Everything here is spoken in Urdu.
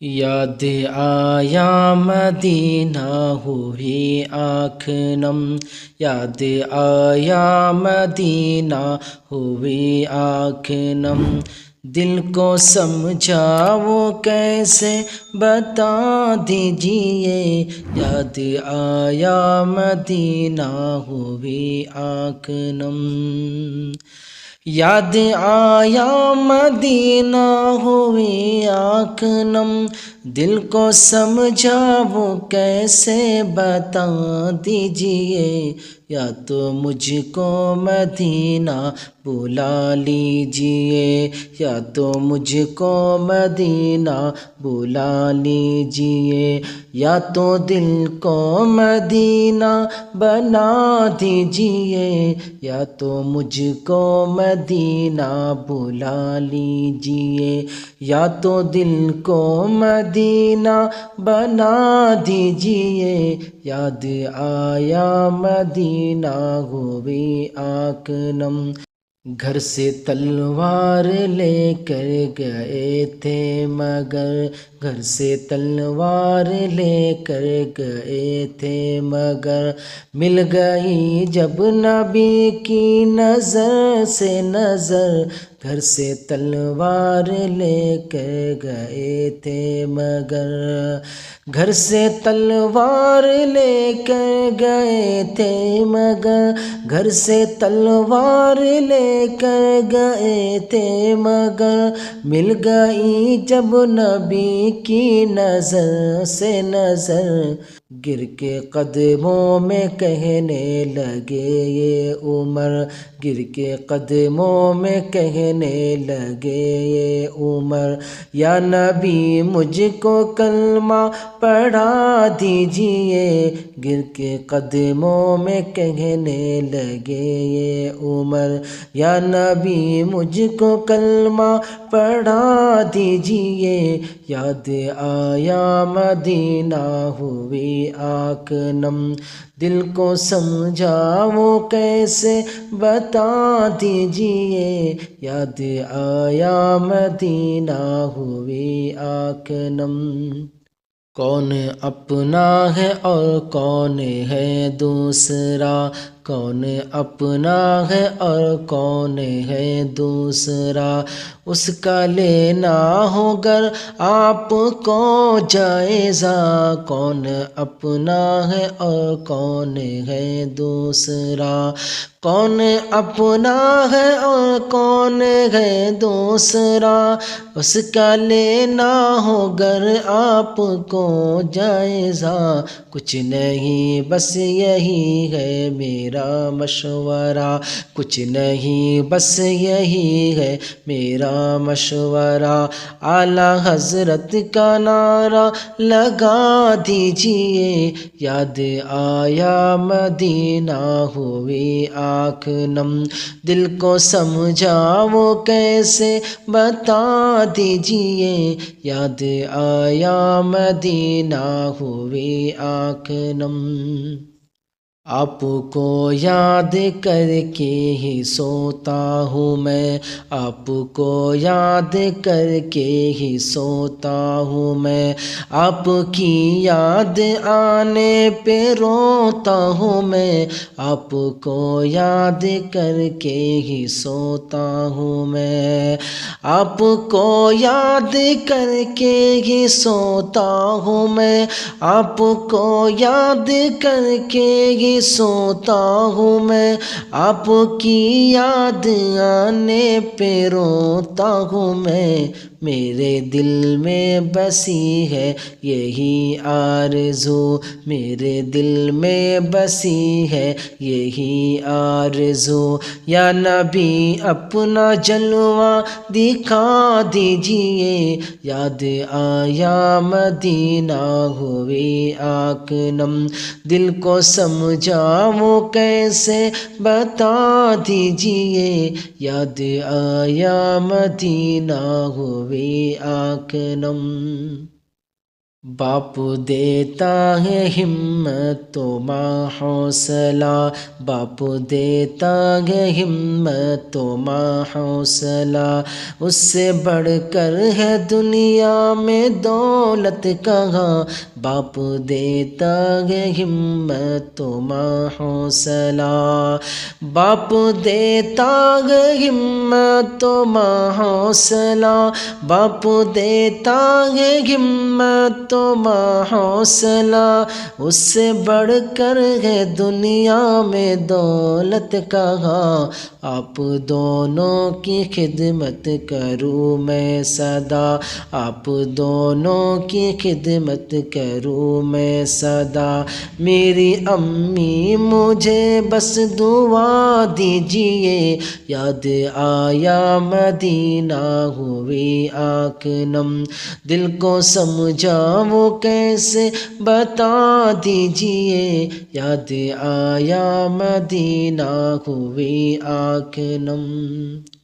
یاد آیا مدینہ ہوئی آنکھ نم، یاد آیا مدینہ ہوئی آنکھ نم، دل کو سمجھا وہ کیسے بتا دیجئے، یاد آیا مدینہ ہوئی آنکھ نم، یاد آیا مدینہ ہوئی آنکھ نم، دل کو سمجھا وہ کیسے بتا دیجئے، یا تو مجھ کو مدینہ بلا لیجئے، یا تو مجھ کو مدینہ بلا لیجئے، یا تو دل کو مدینہ بنا دیجئے، یا تو مجھ کو مدینہ بلا لیجئے، یا تو دل کو مدینہ بنا دیجئے، یاد آیا مدینہ ہوئی آنکھ نم، گھر سے تلوار لے کر گئے تھے مگر، گھر سے تلوار لے کر گئے تھے مگر، مل گئی جب نبی کی نظر سے نظر، گھر سے تلوار لے کر گئے تھے مگر، گھر سے تلوار لے کر گئے تھے مگر، گھر سے تلوار لے کر گئے تھے مگر، مل گئی جب نبی کی نظر سے نظر، گر کے قدموں میں کہنے لگے یہ عمر، گر کے قدموں میں کہنے لگے یہ عمر، یا نبی مجھ کو کلمہ پڑھا دیجئے، گر کے قدموں میں کہنے لگے یہ عمر، یا نبی مجھ کو کلمہ پڑھا دیجئے، یاد آیا مدینہ ہوئی آنکھ نم، دل کو سمجھا وہ کیسے بتا دیجئے، یاد آیا مدینہ ہوئی آنکھ نم، کون اپنا ہے اور کون ہے دوسرا، کون اپنا ہے اور کون ہے دوسرا، اس کا لینا ہو گر آپ کو جائزہ، کون اپنا ہے اور کون ہے دوسرا، کون اپنا ہے اور کون ہے دوسرا، اس کا لینا ہو گر آپ کو جائزہ، کچھ نہیں بس یہی ہے میرا مشورہ، کچھ نہیں بس یہی ہے میرا مشورہ، اعلیٰ حضرت کا نعرہ لگا دیجئے، یاد آیا مدینہ ہوئی آنکھ نم، دل کو سمجھا وہ کیسے بتا دیجئے، یاد آیا مدینہ ہوئی آنکھ نم، آپ کو یاد کر کے ہی سوتا ہوں میں، آپ کو یاد کر کے ہی سوتا ہوں میں، آپ کی یاد آنے پہ روتا ہوں میں، آپ کو یاد کر کے ہی سوتا ہوں میں، آپ کو یاد کر کے ہی سوتا ہوں میں، آپ کو یاد کر کے ہی سوتا ہوں میں، آپ کی یاد آنے پہ روتا ہوں میں، میرے دل میں بسی ہے یہی آرزو، میرے دل میں بسی ہے یہی آرزو، یا نبی اپنا جلوہ دکھا دیجئے، یاد آیا مدینہ ہوئی آنکھ نم، دل کو سمجھا وہ کیسے بتا دیجئے، یاد آیا مدینہ ہوئی آنکھ نم۔ باپ دیتا ہے ہمت و ماں حوصلہ، باپ دیتا ہے ہمت و ماں حوصلہ، اس سے بڑھ کر ہے دنیا میں دولت کہاں، باپ دیتا ہے ہمت و ماں حوصلہ، باپ دیتا ہے ہمت و ماں حوصلہ، باپ دیتا ہے ہمت و ماں حوصلہ، اس سے بڑھ کر ہے دنیا میں دولت کہاں، آپ دونوں کی خدمت کروں میں سدا، آپ دونوں کی خدمت کروں میں سدا، میری امی مجھے بس دعا دیجئے، یاد آیا مدینہ ہوئی آنکھ نم، دل کو سمجھاؤں کیسے بتا دیجئے، یاد آیا مدینہ ہوئی آنکھ نم۔